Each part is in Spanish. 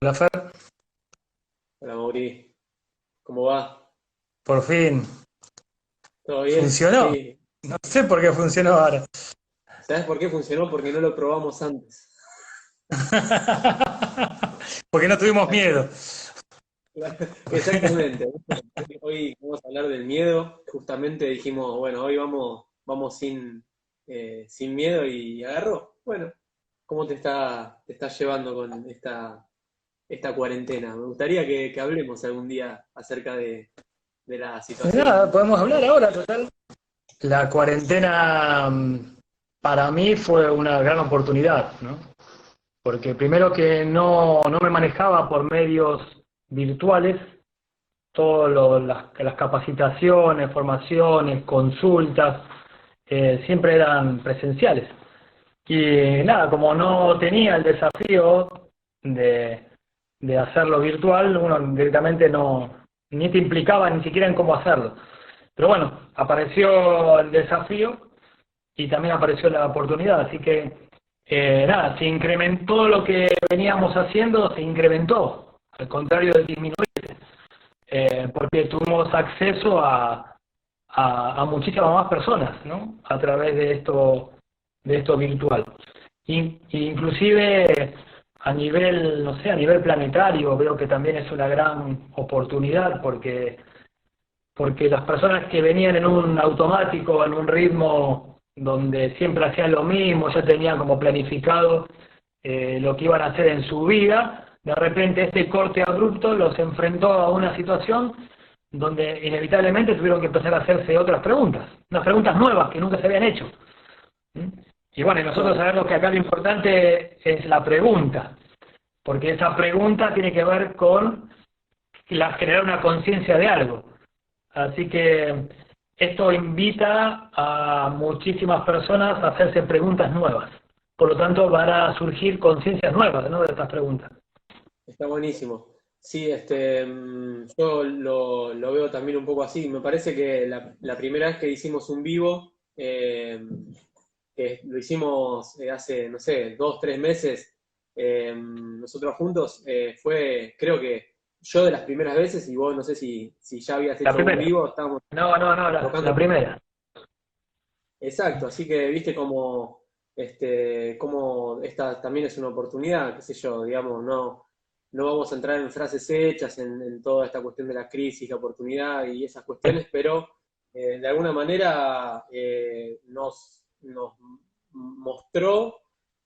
La Fer, Hola Mauri, ¿cómo va? por fin, ¿Todo bien? funcionó. Sí. No sé por qué funcionó ahora. ¿Sabes por qué funcionó? Porque no lo probamos antes. Porque no tuvimos miedo. Exactamente. Hoy vamos a hablar del miedo. Justamente dijimos, bueno, hoy vamos sin miedo y agarró. Bueno, ¿cómo te estás llevando con esta cuarentena? Me gustaría que hablemos algún día acerca de la Y situación. nada, podemos hablar ahora, total. La cuarentena para mí fue una gran oportunidad, ¿no? Porque primero que no me manejaba por medios virtuales, todas las capacitaciones, formaciones, consultas, siempre eran presenciales. Y nada, como no tenía el desafío de, de hacerlo virtual, uno directamente ni te implicaba ni siquiera en cómo hacerlo. Pero bueno, apareció el desafío y también apareció la oportunidad, así que nada, se incrementó lo que veníamos haciendo, se incrementó, al contrario de disminuir, porque tuvimos acceso a muchísimas más personas, ¿no? A través de esto virtual. Inclusive a nivel, no sé, a nivel planetario, veo que también es una gran oportunidad porque las personas que venían en un automático, en un ritmo donde siempre hacían lo mismo, ya tenían como planificado lo que iban a hacer en su vida, de repente este corte abrupto los enfrentó a una situación donde inevitablemente tuvieron que empezar a hacerse otras preguntas, unas preguntas nuevas que nunca se habían hecho. ¿Mm? Y bueno, y nosotros Claro. sabemos que acá lo importante es la pregunta, porque esa pregunta tiene que ver con generar una conciencia de algo. Así que esto invita a muchísimas personas a hacerse preguntas nuevas. Por lo tanto, van a surgir conciencias nuevas, ¿no?, de estas preguntas. Está buenísimo. Sí, yo lo veo también un poco así. Me parece que la primera vez que hicimos un vivo, que lo hicimos hace, no sé, 2, 3 meses, nosotros juntos, fue, creo que yo de las primeras veces, y vos no sé si ya habías La hecho un primera. vivo, estábamos No, la tocando. primera. Exacto, así que viste como esta también es una oportunidad, qué sé yo, digamos, no vamos a entrar en frases hechas en toda esta cuestión de la crisis, la oportunidad y esas cuestiones, pero de alguna manera nos mostró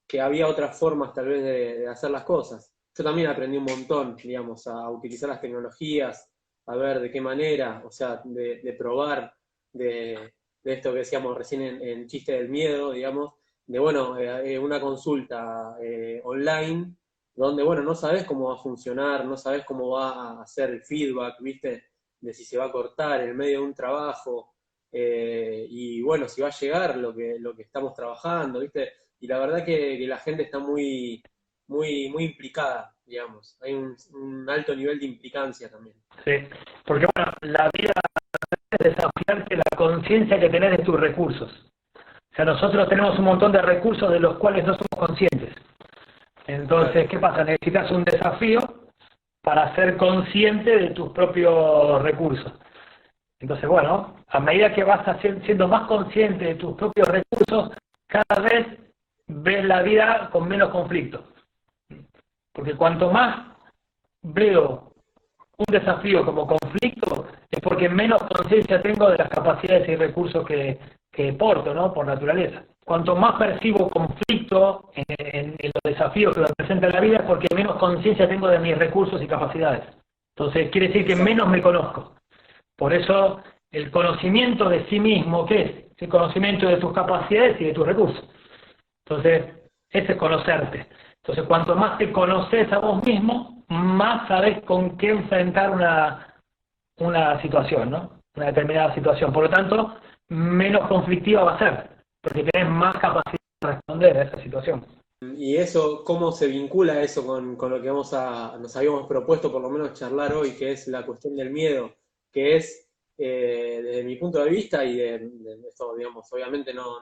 que había otras formas tal vez de hacer las cosas. Yo también aprendí un montón, digamos, a utilizar las tecnologías, a ver de qué manera, o sea, de probar, de esto que decíamos recién en Chiste del Miedo, digamos, de, bueno, una consulta online, donde, bueno, no sabes cómo va a funcionar, no sabes cómo va a hacer el feedback, ¿viste? De si se va a cortar en medio de un trabajo, y bueno, si va a llegar lo que estamos trabajando, ¿viste? Y la verdad que la gente está muy implicada, digamos. Hay un alto nivel de implicancia también. Sí. Porque bueno, la vida es desafiarte la conciencia que tenés de tus recursos. O sea, nosotros tenemos un montón de recursos de los cuales no somos conscientes. Claro. Entonces, ¿qué pasa? Necesitas un desafío para ser consciente de tus propios recursos. Entonces, bueno, a medida que vas siendo más consciente de tus propios recursos, cada vez ves la vida con menos conflicto. Porque cuanto más veo un desafío como conflicto, es porque menos conciencia tengo de las capacidades y recursos que porto, ¿no?, por naturaleza. Cuanto más percibo conflicto en los desafíos que me presenta la vida, es porque menos conciencia tengo de mis recursos y capacidades. Entonces, quiere decir que Exacto. menos me conozco. Por eso, el conocimiento de sí mismo, ¿qué es? El conocimiento de tus capacidades y de tus recursos. Entonces, ese es conocerte. Entonces, cuanto más te conoces a vos mismo, más sabés con qué enfrentar una situación, ¿no? Una determinada situación. Por lo tanto, menos conflictiva va a ser, porque tenés más capacidad de responder a esa situación. Y eso, ¿cómo se vincula eso con lo que nos habíamos propuesto por lo menos charlar hoy, que es la cuestión del miedo, que es, desde mi punto de vista, y de esto, digamos, obviamente no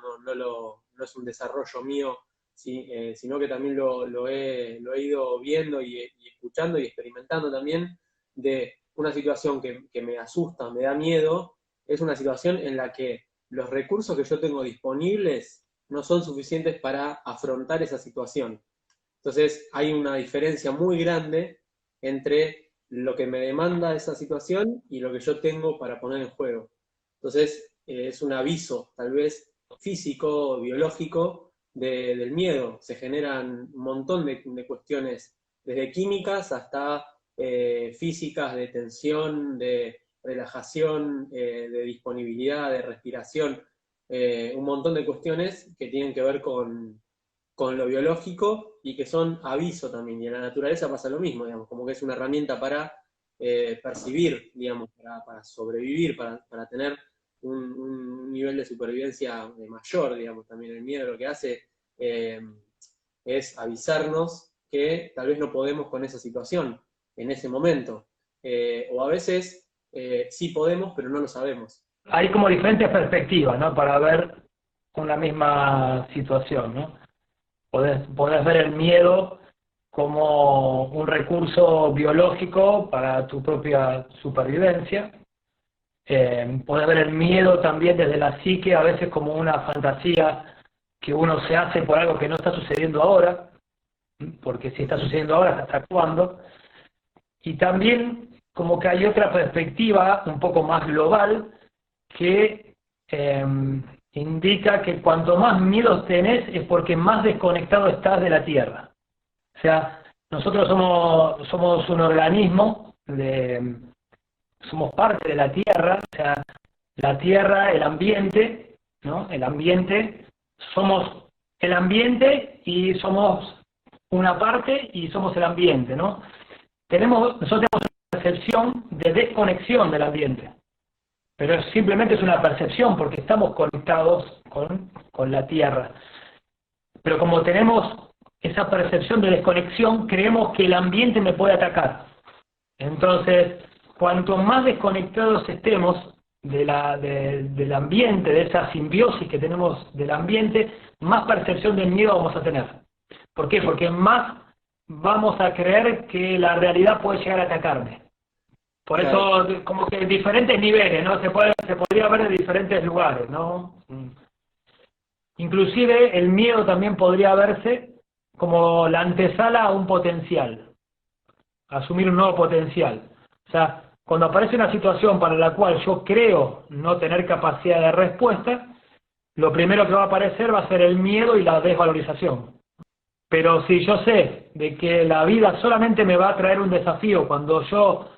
es un desarrollo mío sino que también lo he ido viendo y escuchando y experimentando también, de una situación que me asusta, me da miedo, es una situación en la que los recursos que yo tengo disponibles no son suficientes para afrontar esa situación. Entonces hay una diferencia muy grande entre lo que me demanda esa situación y lo que yo tengo para poner en juego. Entonces es un aviso, tal vez físico, biológico, del miedo. Se generan un montón de cuestiones, desde químicas hasta físicas, de tensión, de relajación, de disponibilidad, de respiración, un montón de cuestiones que tienen que ver con lo biológico y que son aviso también. Y en la naturaleza pasa lo mismo, digamos, como que es una herramienta para percibir, digamos, para sobrevivir, para tener un nivel de supervivencia mayor, digamos, también el miedo lo que hace es avisarnos que tal vez no podemos con esa situación en ese momento. O a veces sí podemos, pero no lo sabemos. Hay como diferentes perspectivas, ¿no? Para ver una misma situación, ¿no? Podés ver el miedo como un recurso biológico para tu propia supervivencia. Podés ver el miedo también desde la psique, a veces como una fantasía que uno se hace por algo que no está sucediendo ahora, porque si está sucediendo ahora, está actuando. Y también como que hay otra perspectiva un poco más global que indica que cuanto más miedos tenés es porque más desconectado estás de la Tierra. O sea, nosotros somos un organismo, somos parte de la Tierra, o sea, la Tierra, el ambiente, ¿no? El ambiente, somos el ambiente y somos una parte y somos el ambiente, ¿no? Nosotros tenemos una percepción de desconexión del ambiente, pero simplemente es una percepción porque estamos conectados con la Tierra. Pero como tenemos esa percepción de desconexión, creemos que el ambiente me puede atacar. Entonces, cuanto más desconectados estemos del ambiente, de esa simbiosis que tenemos del ambiente, más percepción del miedo vamos a tener. ¿Por qué? Porque más vamos a creer que la realidad puede llegar a atacarme. Por eso, como que diferentes niveles, ¿no? Se podría ver de diferentes lugares, ¿no? Inclusive el miedo también podría verse como la antesala a un potencial, asumir un nuevo potencial. O sea, cuando aparece una situación para la cual yo creo no tener capacidad de respuesta, lo primero que va a aparecer va a ser el miedo y la desvalorización. Pero si yo sé de que la vida solamente me va a traer un desafío cuando yo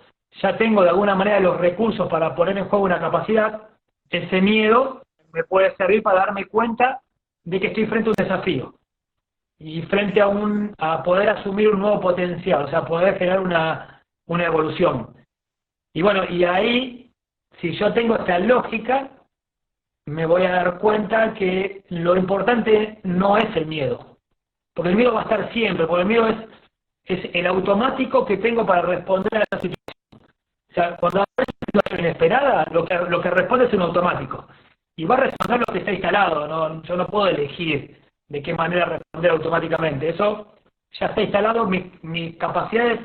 ya tengo de alguna manera los recursos para poner en juego una capacidad, ese miedo me puede servir para darme cuenta de que estoy frente a un desafío y frente a poder asumir un nuevo potencial, o sea, poder generar una evolución. Y bueno, y ahí, si yo tengo esta lógica, me voy a dar cuenta que lo importante no es el miedo, porque el miedo va a estar siempre, porque el miedo es el automático que tengo para responder a esa situación. O sea, cuando hay una situación inesperada, lo que responde es un automático. Y va a responder lo que está instalado, ¿no? Yo no puedo elegir de qué manera responder automáticamente. Eso ya está instalado, mis capacidades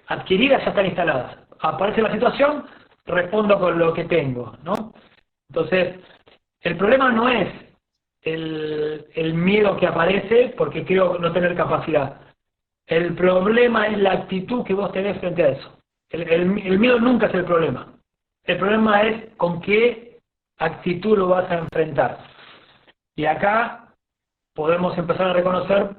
adquiridas ya están instaladas. Aparece la situación, respondo con lo que tengo, ¿no? Entonces, el problema no es el miedo que aparece porque creo no tener capacidad. El problema es la actitud que vos tenés frente a eso. El miedo nunca es el problema. El problema es con qué actitud lo vas a enfrentar. Y acá podemos empezar a reconocer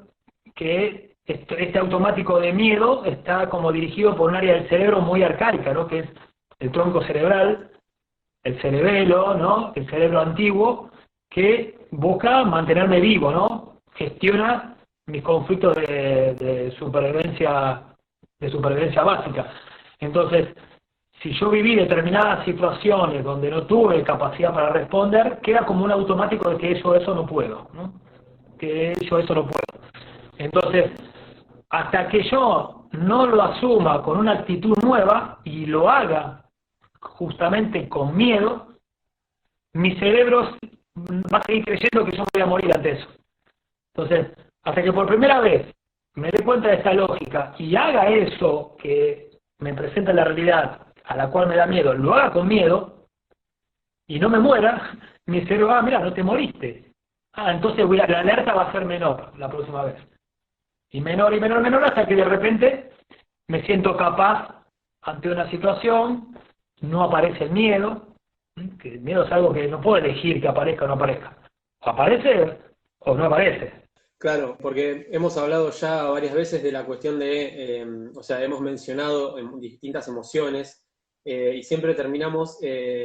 que este automático de miedo está como dirigido por un área del cerebro muy arcaica, ¿no? Que es el tronco cerebral, el cerebelo, ¿no? El cerebro antiguo, que busca mantenerme vivo, ¿no? Gestiona mis conflictos de supervivencia básica. Entonces, si yo viví determinadas situaciones donde no tuve capacidad para responder, queda como un automático de que yo eso no puedo, ¿no? Que yo eso no puedo. Entonces, hasta que yo no lo asuma con una actitud nueva y lo haga justamente con miedo, mi cerebro va a seguir creyendo que yo voy a morir ante eso. Entonces, Hasta que por primera vez me dé cuenta de esta lógica y haga eso que me presenta la realidad a la cual me da miedo, lo haga con miedo y no me muera, mi cerebro, mira, no te moriste. Entonces la alerta va a ser menor la próxima vez. Y menor y menor, menor, hasta que de repente me siento capaz ante una situación, no aparece el miedo, que el miedo es algo que no puedo elegir que aparezca o no aparezca. O aparece o no aparece. Claro, porque hemos hablado ya varias veces de la cuestión de, o sea, hemos mencionado distintas emociones y siempre terminamos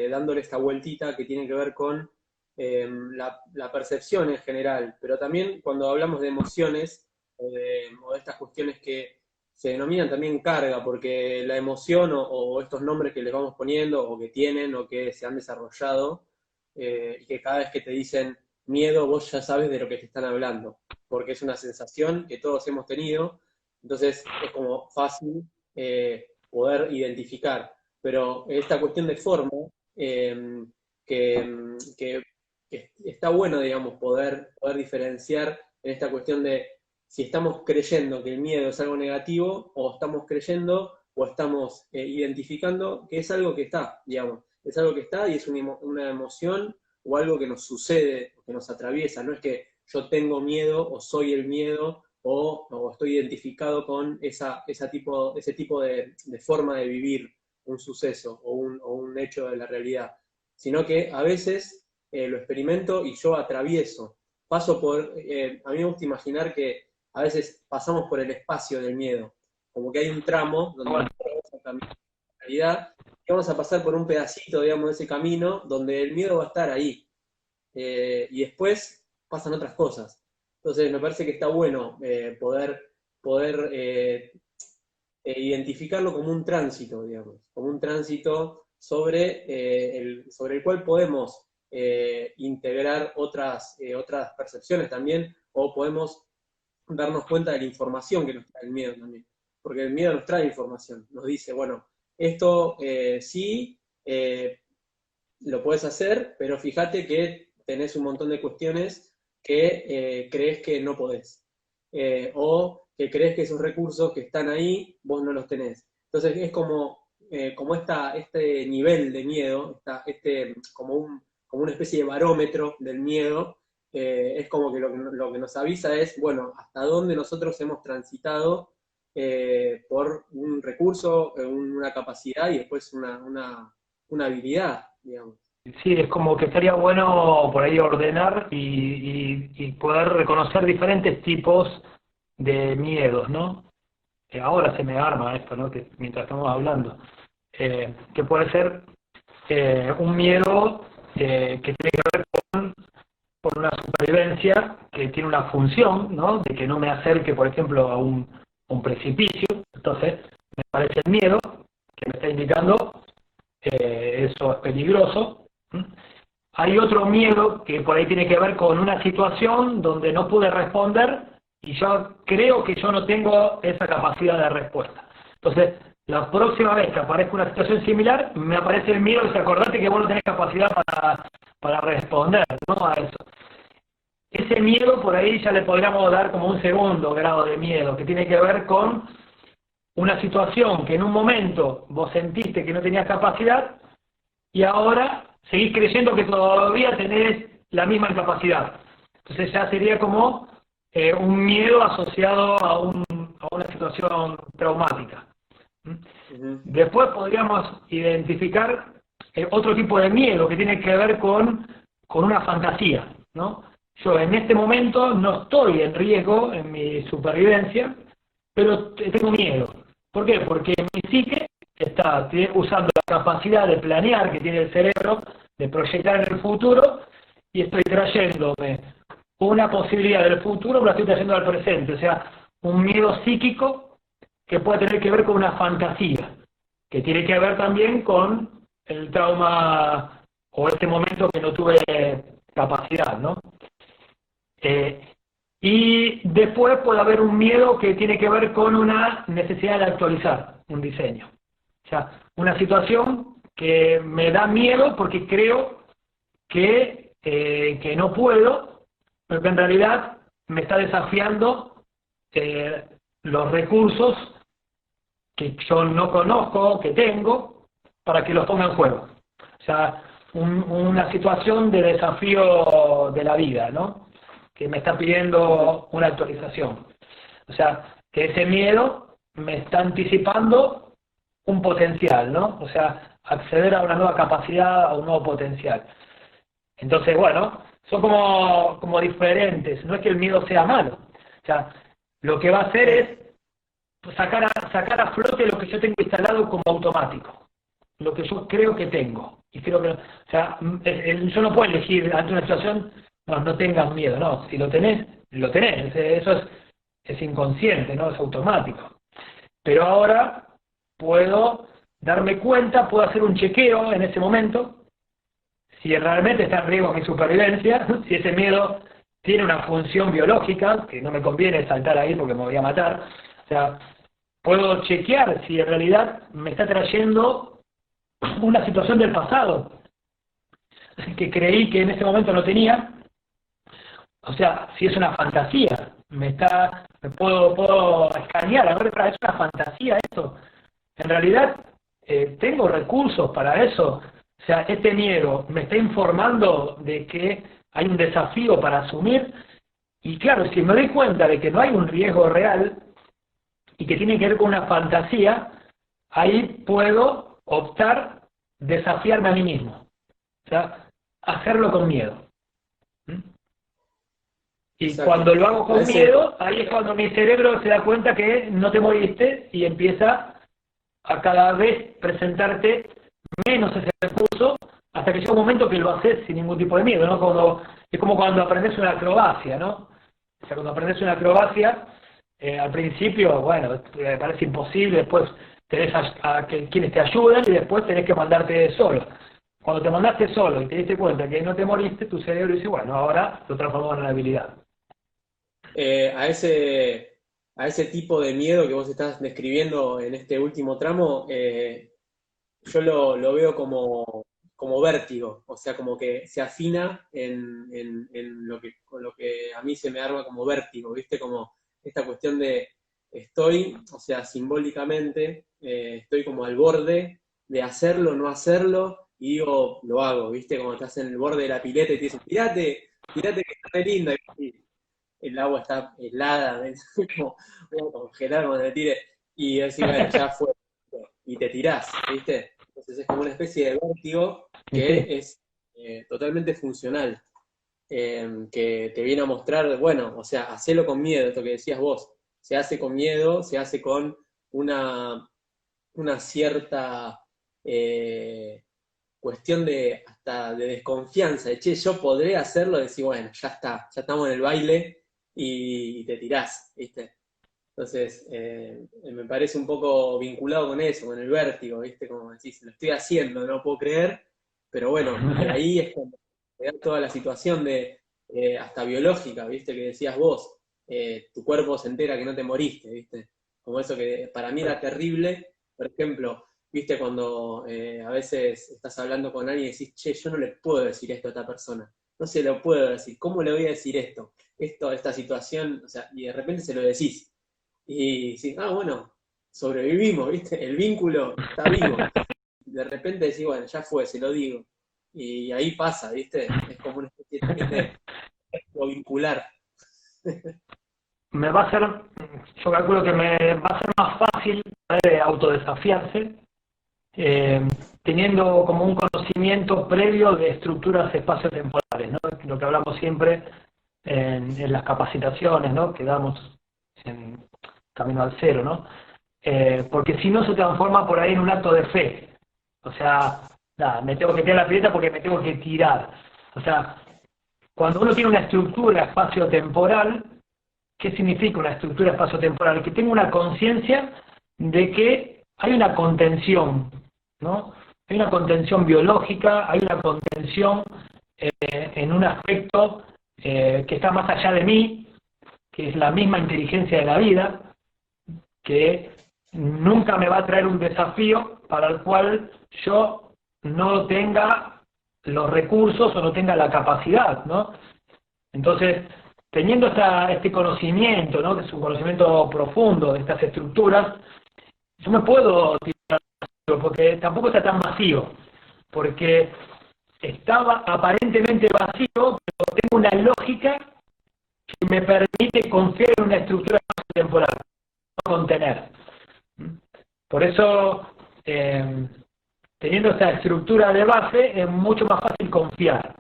dándole esta vueltita que tiene que ver con la percepción en general, pero también cuando hablamos de emociones o de estas cuestiones que se denominan también carga, porque la emoción o estos nombres que les vamos poniendo o que tienen o que se han desarrollado y que cada vez que te dicen miedo vos ya sabes de lo que te están hablando porque es una sensación que todos hemos tenido, entonces es como fácil poder identificar. Pero esta cuestión de forma, que está bueno, digamos, poder diferenciar en esta cuestión de si estamos creyendo que el miedo es algo negativo, o estamos creyendo, o estamos identificando que es algo que está, digamos, es algo que está y es una emoción o algo que nos sucede, que nos atraviesa, no es que yo tengo miedo o soy el miedo o estoy identificado con ese tipo de forma de vivir un suceso o un hecho de la realidad, sino que a veces lo experimento y yo atravieso, paso por, a mí me gusta imaginar que a veces pasamos por el espacio del miedo, como que hay un tramo donde vamos a caminar en la realidad y vamos a pasar por un pedacito, digamos, de ese camino donde el miedo va a estar ahí. Y después pasan otras cosas. Entonces me parece que está bueno poder identificarlo como un tránsito, digamos, como un tránsito sobre el cual podemos integrar otras percepciones también, o podemos darnos cuenta de la información que nos trae el miedo también. Porque el miedo nos trae información, nos dice, bueno, esto sí, lo puedes hacer, pero fíjate que tenés un montón de cuestiones que crees que no podés. O que crees que esos recursos que están ahí, vos no los tenés. Entonces es como este nivel de miedo, como una especie de barómetro del miedo, es como que lo que nos avisa es, bueno, hasta dónde nosotros hemos transitado por un recurso, una capacidad y después una habilidad, digamos. Sí, es como que estaría bueno por ahí ordenar y poder reconocer diferentes tipos de miedos, ¿no? Ahora se me arma esto, ¿no? Que mientras estamos hablando. Que puede ser un miedo que tiene que ver con una supervivencia que tiene una función, ¿no? De que no me acerque, por ejemplo, a un precipicio. Entonces, me parece el miedo que me está indicando eso es peligroso. Hay otro miedo que por ahí tiene que ver con una situación donde no pude responder y yo creo que yo no tengo esa capacidad de respuesta. Entonces, la próxima vez que aparezca una situación similar, me aparece el miedo de acordarte que vos no tenés capacidad para responder, ¿no? A eso. Ese miedo por ahí ya le podríamos dar como un segundo grado de miedo, que tiene que ver con una situación que en un momento vos sentiste que no tenías capacidad y ahora seguís creyendo que todavía tenés la misma incapacidad. Entonces ya sería como un miedo asociado a una situación traumática. Uh-huh. Después podríamos identificar otro tipo de miedo que tiene que ver con una fantasía, ¿no? Yo en este momento no estoy en riesgo en mi supervivencia, pero tengo miedo. ¿Por qué? Porque mi psique está usando la capacidad de planear que tiene el cerebro, de proyectar en el futuro, y estoy trayéndome una posibilidad del futuro, pero la estoy trayendo al presente. O sea, un miedo psíquico que puede tener que ver con una fantasía, que tiene que ver también con el trauma o este momento que no tuve capacidad, ¿no? Y después puede haber un miedo que tiene que ver con una necesidad de actualizar un diseño. O sea, una situación que me da miedo porque creo que no puedo, pero que en realidad me está desafiando los recursos que yo no conozco, que tengo, para que los ponga en juego. O sea, una situación de desafío de la vida, ¿no? Que me está pidiendo una actualización. O sea, que ese miedo me está anticipando un potencial, ¿no? O sea, acceder a una nueva capacidad, a un nuevo potencial. Entonces, bueno, son como diferentes. No es que el miedo sea malo. O sea, lo que va a hacer es sacar a flote lo que yo tengo instalado como automático. Lo que yo creo que tengo. Y creo que, o sea, yo no puedo elegir ante una situación, no tengas miedo, no. Si lo tenés, lo tenés. Eso es inconsciente, ¿no? Es automático. Pero ahora puedo darme cuenta, puedo hacer un chequeo en ese momento, si realmente está en riesgo mi supervivencia, si ese miedo tiene una función biológica, que no me conviene saltar ahí porque me voy a matar. O sea, puedo chequear si en realidad me está trayendo una situación del pasado que creí que en ese momento no tenía. O sea, si es una fantasía, me puedo escanear, a ver, es una fantasía esto. En realidad, tengo recursos para eso. O sea, este miedo me está informando de que hay un desafío para asumir. Y claro, si me doy cuenta de que no hay un riesgo real y que tiene que ver con una fantasía, ahí puedo optar desafiarme a mí mismo. O sea, hacerlo con miedo. Y Exacto. cuando lo hago con miedo, ahí es cuando mi cerebro se da cuenta que no te moriste y empieza a cada vez presentarte menos ese recurso hasta que llega un momento que lo haces sin ningún tipo de miedo, ¿no? Es como cuando aprendes una acrobacia, ¿no? O sea, cuando aprendes una acrobacia, al principio, bueno, parece imposible, después tenés a quienes te ayudan y después tenés que mandarte solo. Cuando te mandaste solo y te diste cuenta que no te moriste, tu cerebro dice, bueno, ahora lo transformamos en una habilidad. A ese tipo de miedo que vos estás describiendo en este último tramo, yo lo veo como vértigo, o sea, como que se afina con lo que a mí se me arma como vértigo, ¿viste? Como esta cuestión de estoy, o sea, simbólicamente, estoy como al borde de hacerlo, no hacerlo, y digo, lo hago, ¿viste? Como estás en el borde de la pileta y te dicen, tirate que está re linda, y el agua está helada, como, voy a congelar cuando te tire, y decís, bueno, ya fue, y te tirás, ¿viste? Entonces es como una especie de vértigo que es totalmente funcional, que te viene a mostrar, bueno, o sea, hacelo con miedo, esto que decías vos, se hace con miedo, se hace con una cierta cuestión de hasta de desconfianza, de che, yo podré hacerlo, decir, bueno, ya está, ya estamos en el baile y te tirás, ¿viste? Entonces, me parece un poco vinculado con eso, con el vértigo, ¿viste? Como decís, lo estoy haciendo, no puedo creer, pero bueno, y ahí es cuando te da toda la situación de, hasta biológica, ¿viste? Que decías vos, tu cuerpo se entera que no te moriste, ¿viste? Como eso que para mí era terrible, por ejemplo, ¿viste? Cuando a veces estás hablando con alguien y decís, che, yo no le puedo decir esto a esta persona, no se lo puedo decir, ¿cómo le voy a decir esto? Esta situación, o sea, y de repente se lo decís. Y sí, bueno, sobrevivimos, ¿viste? El vínculo está vivo. De repente decís, bueno, ya fue, se lo digo. Y ahí pasa, ¿viste? Es como una especie también de vincular. Me va a ser, yo calculo que me va a ser más fácil autodesafiarse, teniendo como un conocimiento previo de estructuras espaciotemporales, ¿no? Lo que hablamos siempre en las capacitaciones, ¿no? Que damos en Camino al Cero, ¿no? Porque si no se transforma por ahí en un acto de fe. O sea, nada, me tengo que tirar la pileta porque me tengo que tirar. O sea, cuando uno tiene una estructura espaciotemporal, ¿qué significa una estructura espaciotemporal? Que tengo una conciencia de que hay una contención, ¿no? Hay una contención biológica, hay una contención en un aspecto que está más allá de mí, que es la misma inteligencia de la vida, que nunca me va a traer un desafío para el cual yo no tenga los recursos o no tenga la capacidad, ¿no? Entonces, teniendo este conocimiento, ¿no? Que es un conocimiento profundo de estas estructuras, yo me puedo tirar, porque tampoco está tan vacío, porque estaba aparentemente vacío, pero tengo una lógica que me permite confiar en una estructura temporal, no contener. Por eso, teniendo esta estructura de base, es mucho más fácil confiar.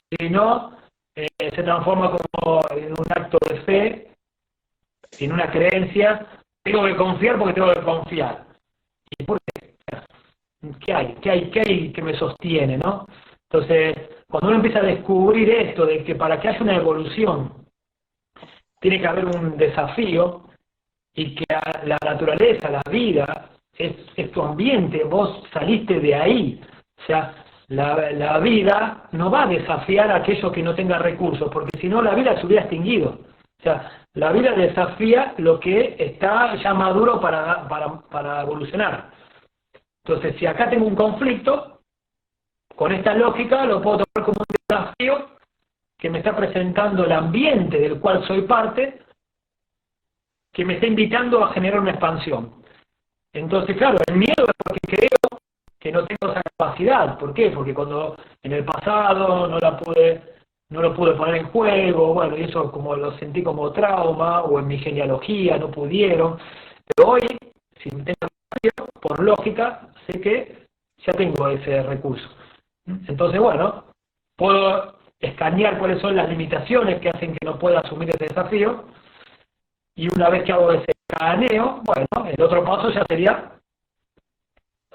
Si no, se transforma como en un acto de fe, en una creencia. Tengo que confiar porque tengo que confiar. ¿Y por qué? ¿Qué hay? ¿Qué hay que me sostiene, no? Entonces, cuando uno empieza a descubrir esto, de que para que haya una evolución, tiene que haber un desafío, y que la naturaleza, la vida, es tu ambiente, vos saliste de ahí. O sea, la vida no va a desafiar a aquello que no tenga recursos, porque si no la vida se hubiera extinguido. O sea, la vida desafía lo que está ya maduro para evolucionar. Entonces, si acá tengo un conflicto, con esta lógica lo puedo tomar como un desafío que me está presentando el ambiente del cual soy parte, que me está invitando a generar una expansión. Entonces, claro, el miedo es porque creo que no tengo esa capacidad. ¿Por qué? Porque cuando en el pasado no lo pude poner en juego, bueno, y eso como lo sentí como trauma, o en mi genealogía no pudieron. Pero hoy, si me tengo espacio, por lógica, sé que ya tengo ese recurso. Entonces, bueno, puedo escanear cuáles son las limitaciones que hacen que no pueda asumir ese desafío. Y una vez que hago ese escaneo, bueno, el otro paso ya sería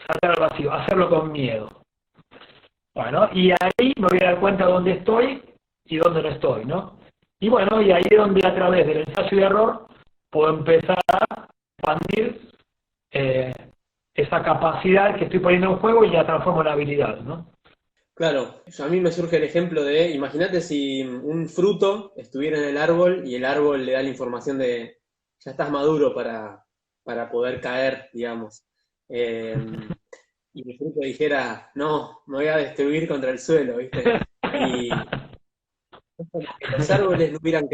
saltar al vacío, hacerlo con miedo. Bueno, y ahí me voy a dar cuenta dónde estoy y dónde no estoy, ¿no? Y bueno, y ahí es donde a través del ensayo y error puedo empezar a expandir esa capacidad que estoy poniendo en juego y la transformo en habilidad, ¿no? Claro, a mí me surge el ejemplo de, imagínate si un fruto estuviera en el árbol y el árbol le da la información de, ya estás maduro para poder caer, digamos. Y el fruto dijera, no, me voy a destruir contra el suelo, ¿viste? Y es como que los árboles no hubieran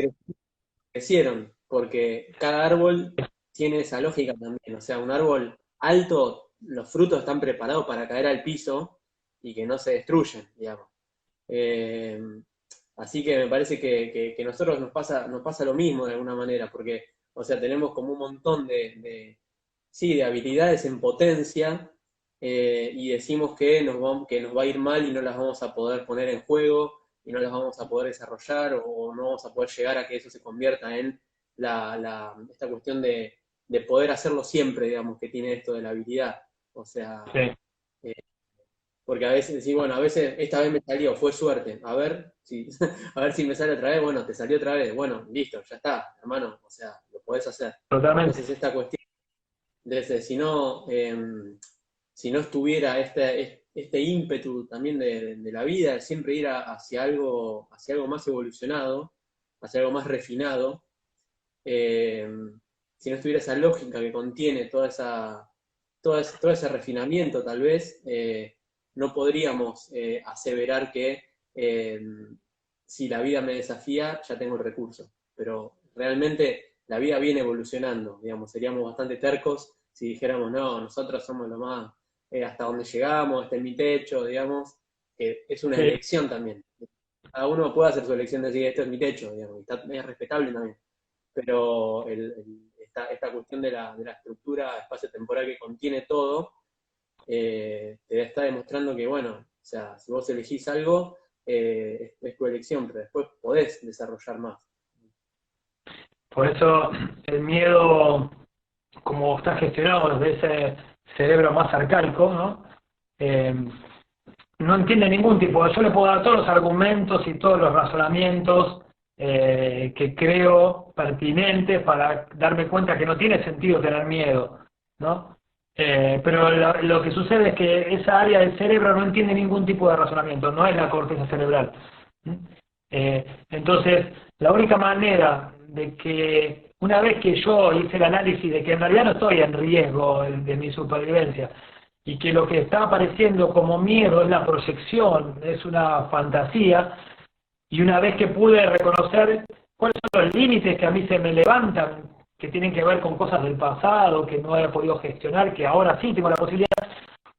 crecieron, porque cada árbol tiene esa lógica también. O sea, un árbol alto, los frutos están preparados para caer al piso y que no se destruyen, digamos. Eh, Así que me parece que a nosotros nos pasa lo mismo de alguna manera, porque, o sea, tenemos como un montón sí, de habilidades en potencia, y decimos que que nos va a ir mal y no las vamos a poder poner en juego y no las vamos a poder desarrollar o no vamos a poder llegar a que eso se convierta en esta cuestión de poder hacerlo siempre, digamos, que tiene esto de la habilidad. O sea, Sí. porque a veces decís, bueno, a veces esta vez me salió, fue suerte, a ver si me sale otra vez, bueno, te salió otra vez, bueno, listo, ya está, hermano, o sea, lo podés hacer. Totalmente. Entonces esta cuestión, desde si no estuviera este ímpetu también de la vida, de siempre ir hacia algo más evolucionado, hacia algo más refinado, eh, si no estuviera esa lógica que contiene todo ese refinamiento, tal vez, no podríamos aseverar que si la vida me desafía, ya tengo el recurso. Pero realmente la vida viene evolucionando, digamos, seríamos bastante tercos si dijéramos, no, nosotros somos lo más, hasta donde llegamos, este es mi techo, digamos, es una Sí. elección también. Cada uno puede hacer su elección de decir, esto es mi techo, digamos, es respetable también. Pero esta cuestión de la estructura espacio-temporal que contiene todo, te está demostrando que, bueno, o sea, si vos elegís algo, es tu elección, pero después podés desarrollar más. Por eso el miedo, como está gestionado desde ese cerebro más arcaico, ¿no? No entiende ningún tipo. Yo le puedo dar todos los argumentos y todos los razonamientos que creo pertinentes para darme cuenta que no tiene sentido tener miedo, ¿no? Pero lo que sucede es que esa área del cerebro no entiende ningún tipo de razonamiento, no es la corteza cerebral. Entonces, la única manera de que, una vez que yo hice el análisis de que en realidad no estoy en riesgo de mi supervivencia, y que lo que está apareciendo como miedo es la proyección, es una fantasía, Y una vez que pude reconocer cuáles son los límites que a mí se me levantan, que tienen que ver con cosas del pasado, que no he podido gestionar, que ahora sí tengo la posibilidad,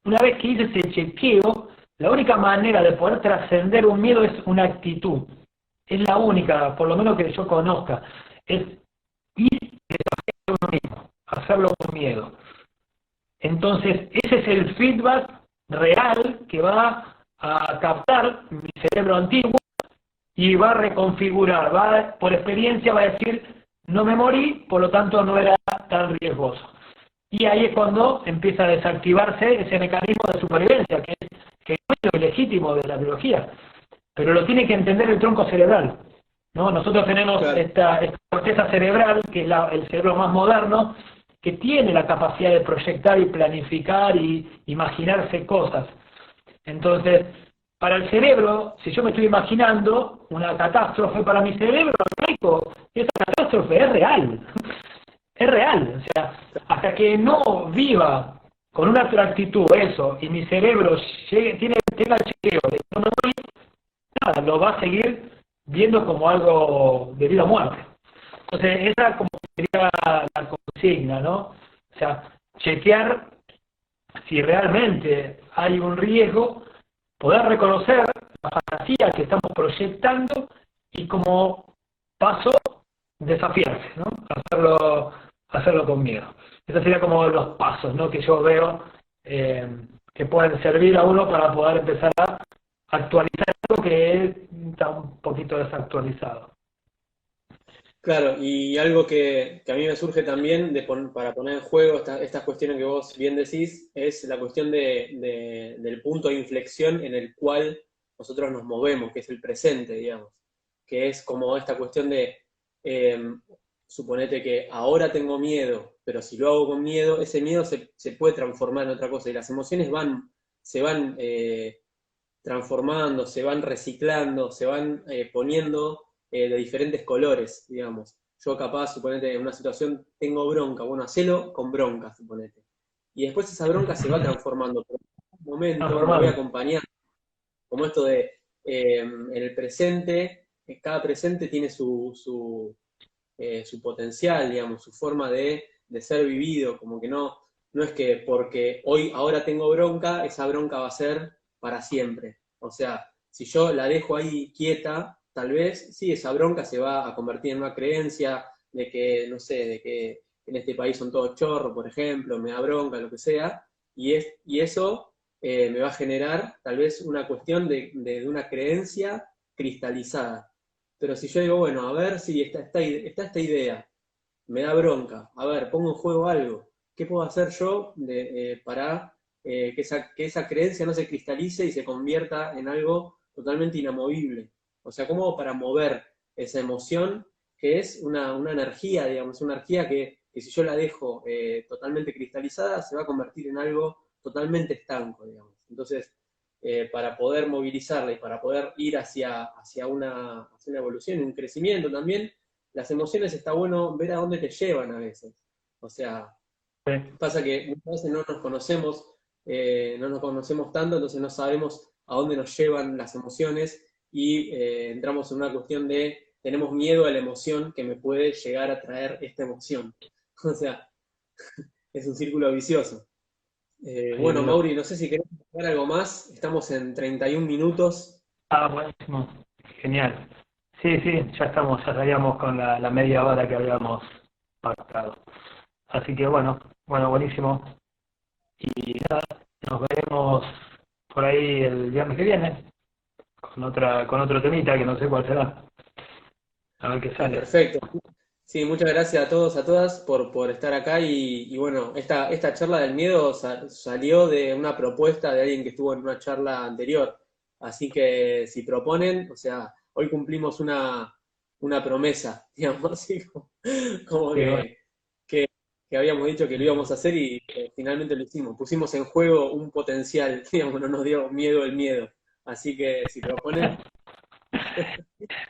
una vez que hice ese chequeo, la única manera de poder trascender un miedo es una actitud. Es la única, por lo menos que yo conozca, es ir y desafiar a uno mismo, hacerlo con miedo. Entonces, ese es el feedback real que va a captar mi cerebro antiguo y va a reconfigurar, por experiencia va a decir, no me morí, por lo tanto no era tan riesgoso. Y ahí es cuando empieza a desactivarse ese mecanismo de supervivencia, que es lo legítimo de la biología, pero lo tiene que entender el tronco cerebral, ¿no? Nosotros tenemos esta corteza cerebral, que es el cerebro más moderno, que tiene la capacidad de proyectar y planificar y imaginarse cosas. Entonces, para el cerebro, si yo me estoy imaginando una catástrofe, para mi cerebro, esa catástrofe es real. Es real. O sea, hasta que no viva con una actitud eso, y mi cerebro tenga el chequeo de que no me voy, nada, lo va a seguir viendo como algo de vida o muerte. Entonces, esa como sería la consigna, ¿no? O sea, chequear si realmente hay un riesgo, poder reconocer la fantasía que estamos proyectando y como paso desafiarse, ¿no? Hacerlo con miedo. Esos serían como los pasos, ¿no? Que yo veo que pueden servir a uno para poder empezar a actualizar algo que está un poquito desactualizado. Claro, y algo que a mí me surge también para poner en juego estas cuestiones que vos bien decís, es la cuestión del punto de inflexión en el cual nosotros nos movemos, que es el presente, digamos, que es como esta cuestión de, suponete que ahora tengo miedo, pero si lo hago con miedo, ese miedo se puede transformar en otra cosa, y las emociones se van transformando, se van reciclando, se van poniendo de diferentes colores, digamos. Yo capaz, suponete, en una situación tengo bronca, bueno, hacelo con bronca, suponete. Y después esa bronca se va transformando, pero en un momento me voy acompañando, como esto de, en el presente, cada presente tiene su potencial, digamos, su forma de ser vivido, como que no es que porque ahora tengo bronca, esa bronca va a ser para siempre. O sea, si yo la dejo ahí quieta, tal vez, sí, esa bronca se va a convertir en una creencia de que, no sé, de que en este país son todos chorros, por ejemplo, me da bronca, lo que sea, y eso me va a generar tal vez una cuestión de una creencia cristalizada. Pero si yo digo, bueno, a ver si está esta idea, me da bronca, a ver, pongo en juego algo, ¿qué puedo hacer yo para que esa creencia no se cristalice y se convierta en algo totalmente inamovible? O sea, ¿cómo para mover esa emoción que es una energía, digamos, una energía que si yo la dejo totalmente cristalizada se va a convertir en algo totalmente estanco, digamos. Entonces, para poder movilizarla y para poder ir hacia una evolución, un crecimiento también, las emociones está bueno ver a dónde te llevan a veces. O sea, pasa que muchas veces no nos conocemos tanto, entonces no sabemos a dónde nos llevan las emociones y entramos en una cuestión de tenemos miedo a la emoción que me puede llegar a traer esta emoción. O sea, es un círculo vicioso. Bueno, Mauri, no sé si querés agregar algo más. Estamos en 31 minutos. Buenísimo. Genial. Sí, ya estaríamos con la media hora que habíamos pactado. Así que bueno, buenísimo. Y nada, nos veremos por ahí el viernes que viene con otro temita que no sé cuál será. A ver qué sale. Perfecto. Sí, muchas gracias a todos, a todas por estar acá y bueno, esta charla del miedo salió de una propuesta de alguien que estuvo en una charla anterior. Así que si proponen, o sea, hoy cumplimos una promesa, digamos, así como que habíamos dicho que lo íbamos a hacer y finalmente lo hicimos. Pusimos en juego un potencial, digamos, no nos dio miedo el miedo. Así que si proponen...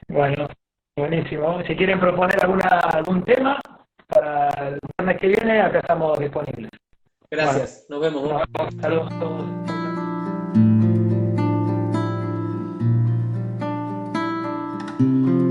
Bueno, buenísimo. Si quieren proponer algún tema para el viernes que viene, acá estamos disponibles. Gracias, nos vemos. Saludos a todos. Thank